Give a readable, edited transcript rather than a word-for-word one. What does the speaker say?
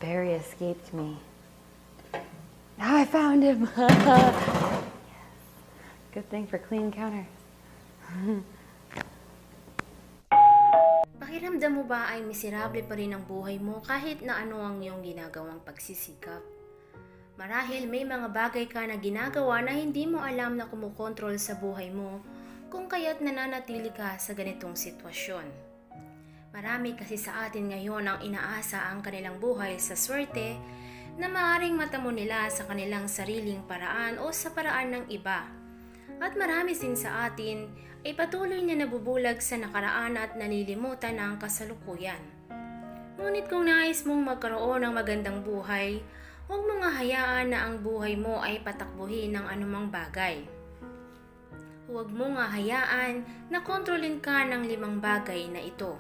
berry escaped me. Now I found him! Good thing for clean counters. Pakiramdam mo ba ay miserable pa rin ang buhay mo kahit na ano ang iyong ginagawang pagsisikap? Marahil may mga bagay ka na ginagawa na hindi mo alam na kumukontrol sa buhay mo kung kaya't nananatili ka sa ganitong sitwasyon. Marami kasi sa atin ngayon ang inaasa ang kanilang buhay sa swerte na maaaring matamo nila sa kanilang sariling paraan o sa paraan ng iba. At marami din sa atin ay patuloy na nabubulag sa nakaraan at nalilimutan ang kasalukuyan. Ngunit kung nais mong magkaroon ng magandang buhay, huwag mong hayaan na ang buhay mo ay patakbuhin ng anumang bagay. Huwag mong hayaan na kontrolin ka ng 5 bagay na ito.